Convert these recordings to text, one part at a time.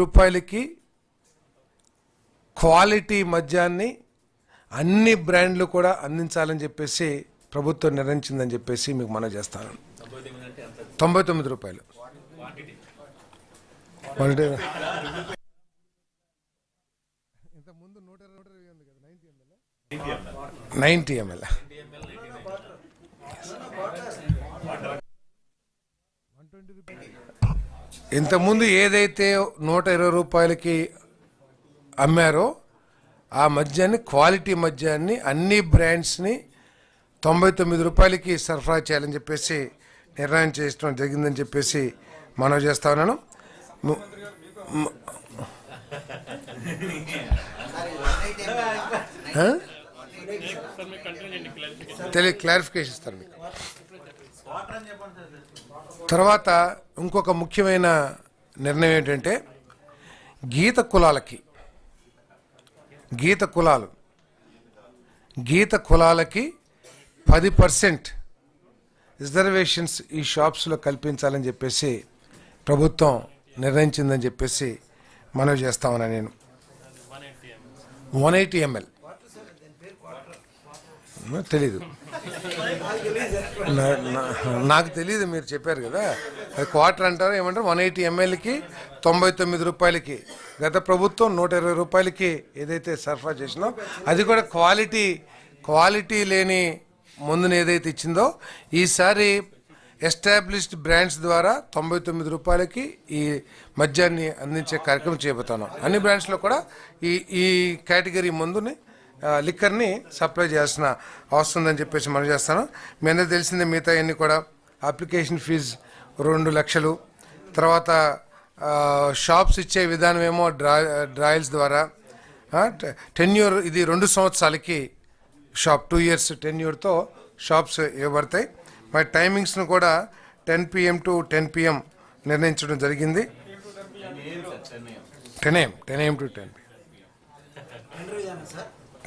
రూపాయలకి క్వాలిటీ మద్యాన్ని అన్ని బ్రాండ్లు కూడా అందించాలని చెప్పేసి ప్రభుత్వం నిర్ణయించిందని చెప్పేసి మీకు మనవి చేస్తాను. 99 రూపాయలు ఇంతకుముందు 120 ఉంది కదా, 90 ml. ఇంతకుముందు ఏదైతే 120 రూపాయలకి అమ్మారో ఆ మద్యాన్ని, క్వాలిటీ మద్యాన్ని అన్ని బ్రాండ్స్ని 99 రూపాయలకి సరఫరా చేయాలని చెప్పేసి నిర్ణయం చేయడం జరిగిందని చెప్పేసి మనవి చేస్తా ఉన్నాను. క్లారిఫికేషన్ ఇస్తారు మీకు. తర్వాత ఇంకొక ముఖ్యమైన నిర్ణయం ఏంటంటే గీత కులాలకి 10% రిజర్వేషన్స్ ఈ షాప్స్లో కల్పించాలని చెప్పేసి ప్రభుత్వం నిర్ణయించిందని చెప్పేసి మనవి చేస్తా ఉన్నా నేను. 180 ml తెలీదు, నాకు తెలీదు, మీరు చెప్పారు కదా అది క్వార్టర్ అంటారు ఏమంటారు. 180 mlకి 99 రూపాయలకి, గత ప్రభుత్వం 120 రూపాయలకి ఏదైతే సరఫరా చేసిందో అది కూడా క్వాలిటీ లేని మందుని ఏదైతే ఇచ్చిందో ఈసారి ఎస్టాబ్లిష్డ్ బ్రాండ్స్ ద్వారా 99 రూపాయలకి ఈ మద్యాన్ని అందించే కార్యక్రమం చేయబోతున్నాం. అన్ని బ్రాండ్స్లో కూడా ఈ కేటగిరీ మందుని లిక్కర్ని సప్లై చేయాల్సిన అవసరం ఉందని చెప్పేసి మనం చేస్తాను. మీ అందరూ తెలిసిందే, మిగతా అన్ని కూడా అప్లికేషన్ ఫీజు 2 లక్షలు, తర్వాత షాప్స్ ఇచ్చే విధానం ఏమో డ్రాయల్స్ ద్వారా టెన్యూర్, ఇది 2 సంవత్సరాలకి షాప్ 2 years టెన్యూర్తో షాప్స్ ఇవ్వబడతాయి. మరి టైమింగ్స్ను కూడా 10 PM to 10 PM నిర్ణయించడం జరిగింది. 10 AM to 10 PM.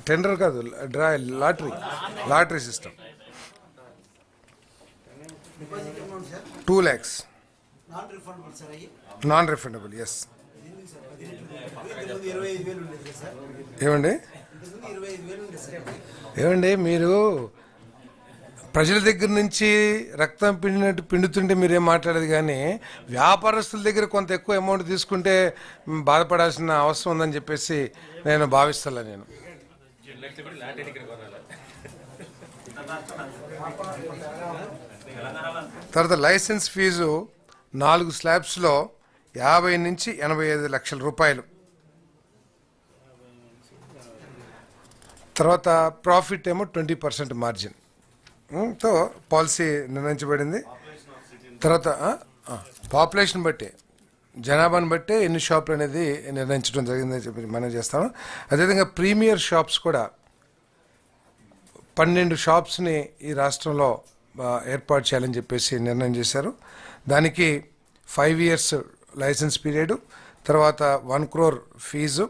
టెండర్ కాదు, lottery system. 2 lakhs non refundable. Yes. ఏమండి మీరు ప్రజల దగ్గర నుంచి రక్తం పిండుతుంటే మీరేం మాట్లాడేది, కానీ వ్యాపారస్తుల దగ్గర కొంత ఎక్కువ అమౌంట్ తీసుకుంటే బాధపడాల్సిన అవసరం ఉందని చెప్పేసి నేను భావిస్తాను. నేను తర్వాత లైసెన్స్ ఫీజు 4 స్లాబ్స్లో 50 నుంచి 85 లక్షల రూపాయలు. తర్వాత ప్రాఫిట్ ఏమో 20% మార్జిన్ తో పాలసీ నిర్ణయించబడింది. తర్వాత పాపులేషన్ బట్టి, జనాభాను బట్టి ఎన్ని షాపులు అనేది నిర్ణయించడం జరిగిందని చెప్పి మనం చేస్తాము. అదేవిధంగా ప్రీమియర్ షాప్స్ కూడా 12 షాప్స్ని ఈ రాష్ట్రంలో ఏర్పాటు చేయాలని చెప్పేసి నిర్ణయం చేశారు. దానికి 5 years లైసెన్స్ పీరియడ్, తర్వాత 1 crore fee,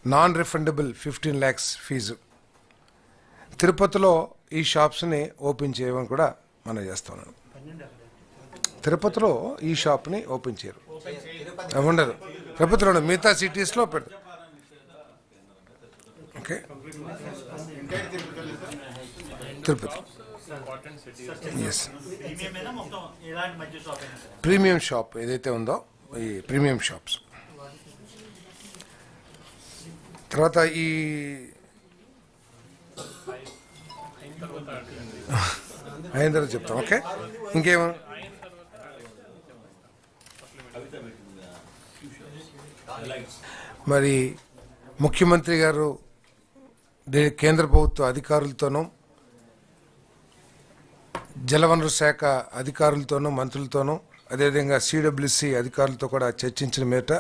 non refundable 15 lakhs fee. తిరుపతిలో ఈ షాప్స్ని ఓపెన్ చేయమని కూడా మనం చేస్తున్నాం. తిరుపతిలో ఈ షాప్ని ఓపెన్ చేయరు, ఉండదు. తిరుపతిలో మిగతా సిటీస్లో పెడతారు. Okay, Tirupati. Yes, premium shop ఏదైతే ఉందో ఈ ప్రీమియం షాప్స్. తర్వాత ఈ అయిన తర్వాత చెప్తాం. ఓకే, ఇంకేమో మరి ముఖ్యమంత్రి గారు కేంద్ర ప్రభుత్వ అధికారులతోనూ, జలవనరుల శాఖ అధికారులతోనూ, మంత్రులతోనూ, అదేవిధంగా CWC అధికారులతో కూడా చర్చించిన మీదట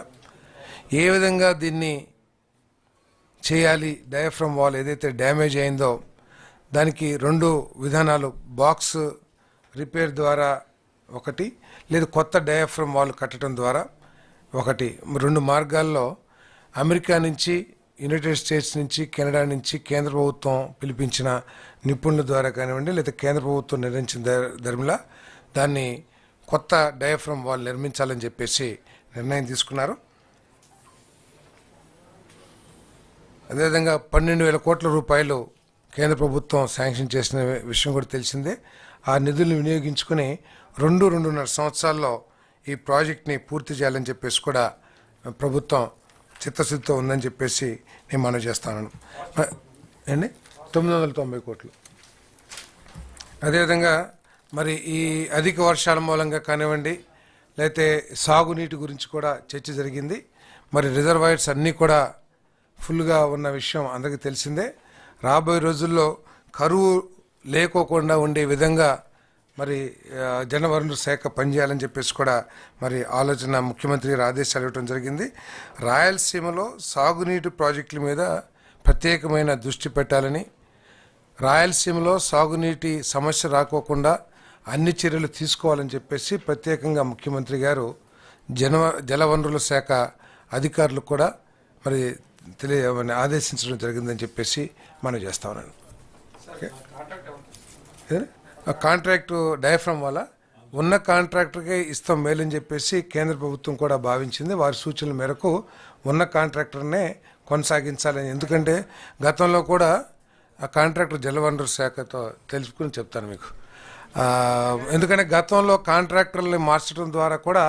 ఏ విధంగా దీన్ని చేయాలి, డయాఫ్రమ్ వాల్ ఏదైతే డ్యామేజ్ అయిందో దానికి 2 విధానాలు, బాక్స్ రిపేర్ ద్వారా ఒకటి, లేదా కొత్త డయాఫ్రమ్ వాల్ కట్టడం ద్వారా ఒకటి. 2 మార్గాల్లో అమెరికా నుంచి, యునైటెడ్ స్టేట్స్ నుంచి, కెనడా నుంచి కేంద్ర ప్రభుత్వం పిలిపించిన నిపుణుల ద్వారా కానివ్వండి, లేదా కేంద్ర ప్రభుత్వం నిర్ణయించిన ధర్మిలా దాన్ని కొత్త డయాఫ్రమ్ వాల్ నిర్మించాలని చెప్పేసి నిర్ణయం తీసుకున్నారు. అదేవిధంగా 12,000 కోట్ల రూపాయలు కేంద్ర ప్రభుత్వం శాంక్షన్ చేసిన విషయం కూడా తెలిసిందే. ఆ నిధులను వినియోగించుకుని 2-2.5 సంవత్సరాల్లో ఈ ప్రాజెక్ట్ని పూర్తి చేయాలని చెప్పేసి కూడా ప్రభుత్వం చిత్తశుద్ధితో ఉందని చెప్పేసి నేను మనవి చేస్తాను. అండి 990 కోట్లు. అదేవిధంగా మరి ఈ అధిక వర్షాల మూలంగా కానివ్వండి, లేకపోతే సాగునీటి గురించి కూడా చర్చ జరిగింది. మరి రిజర్వాయర్స్ అన్నీ కూడా ఫుల్గా ఉన్న విషయం అందరికీ తెలిసిందే. రాబోయే రోజుల్లో కరువు లేకోకుండా ఉండే విధంగా మరి జలవనరుల శాఖ పనిచేయాలని చెప్పేసి కూడా మరి ఆలోచన ముఖ్యమంత్రి గారు ఆదేశాలు ఇవ్వడం జరిగింది. రాయలసీమలో సాగునీటి ప్రాజెక్టుల మీద ప్రత్యేకమైన దృష్టి పెట్టాలని, రాయలసీమలో సాగునీటి సమస్య రాకోకుండా అన్ని చర్యలు తీసుకోవాలని చెప్పేసి ప్రత్యేకంగా ముఖ్యమంత్రి గారు జలవనరుల శాఖ అధికారులకు కూడా మరి ఆదేశించడం జరిగిందని చెప్పేసి మనం చేస్తా ఉన్నాను. కాంట్రాక్టు డయాఫ్రమ్ వల్ల ఉన్న కాంట్రాక్టర్కే ఇస్తాం మేలని చెప్పేసి కేంద్ర ప్రభుత్వం కూడా భావించింది. వారి సూచనల మేరకు ఉన్న కాంట్రాక్టర్నే కొనసాగించాలని. ఎందుకంటే గతంలో కూడా ఆ కాంట్రాక్టర్ జలవనరుల శాఖతో తెలుసుకుని చెప్తాను మీకు. ఎందుకంటే గతంలో కాంట్రాక్టర్ని మార్చడం ద్వారా కూడా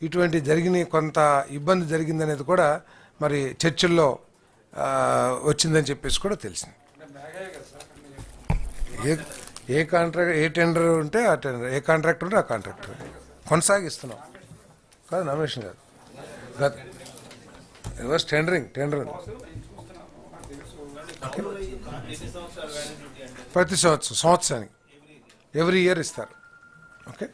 ఇటువంటి జరిగిన కొంత ఇబ్బంది జరిగిందనేది కూడా మరి చర్చల్లో వచ్చిందని చెప్పేసి కూడా తెలిసింది. ఏ కాంట్రాక్ట్ ఏ టెండర్ ఉంటే ఆ టెండర్, ఏ కాంట్రాక్టర్ ఉంటే ఆ కాంట్రాక్టర్ కొనసాగిస్తున్నాం కాదు, నామినేషన్ కాదు. రివర్స్ టెండరింగ్ ప్రతి సంవత్సరానికి ఎవ్రీ ఇయర్ ఇస్తారు. ఓకే,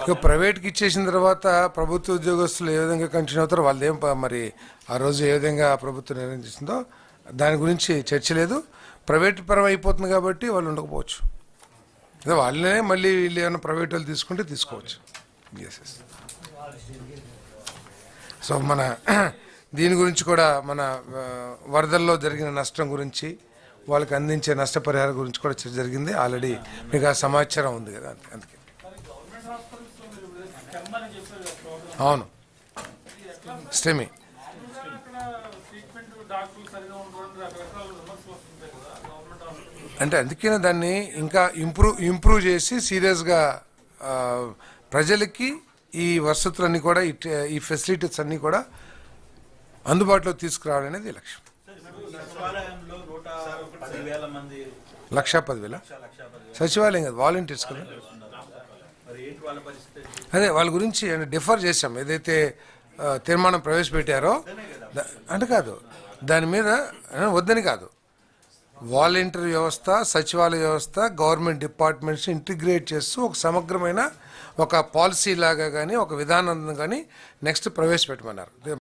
ఇక ప్రైవేట్కి ఇచ్చేసిన తర్వాత ప్రభుత్వ ఉద్యోగస్తులు ఏ విధంగా కంటిన్యూ అవుతారో వాళ్ళేం మరి ఆ రోజు ఏ విధంగా ప్రభుత్వం నిర్ణయం చేసిందో దాని గురించి చర్చ లేదు. ప్రైవేట్ పరం అయిపోతుంది కాబట్టి వాళ్ళు ఉండకపోవచ్చు. అదే వాళ్ళనే మళ్ళీ వీళ్ళు ఏమైనా ప్రైవేట్ వాళ్ళు తీసుకుంటే తీసుకోవచ్చు. ఎస్. సో మన దీని గురించి కూడా మన వరదల్లో జరిగిన నష్టం గురించి, వాళ్ళకి అందించే నష్టపరిహారం గురించి కూడా చర్చ జరిగింది. ఆల్రెడీ మీకు ఆ సమాచారం ఉంది కదా, అందుకే. అవును, స్టెమీ అంటే అందుకనే దాన్ని ఇంకా ఇంప్రూవ్ చేసి సీరియస్గా ప్రజలకి ఈ వసతులన్నీ కూడా ఈ ఫెసిలిటీస్ అన్నీ కూడా అందుబాటులో తీసుకురావడం అనేది లక్ష్యం. 1,10,000 సచివాలయం కదా, వాలంటీర్స్ కదా. అదే వాళ్ళ గురించి డిఫర్ చేశాం. ఏదైతే తీర్మానం ప్రవేశపెట్టారో అంటే కాదు, దాని మీద వద్దని కాదు. వాలంటీర్ వ్యవస్థ, సచివాలయ వ్యవస్థ, గవర్నమెంట్ డిపార్ట్మెంట్స్ ఇంటిగ్రేట్ చేస్తూ ఒక సమగ్రమైన ఒక పాలసీ లాగా కానీ ఒక విధానం కానీ నెక్స్ట్ ప్రవేశపెట్టమన్నారు.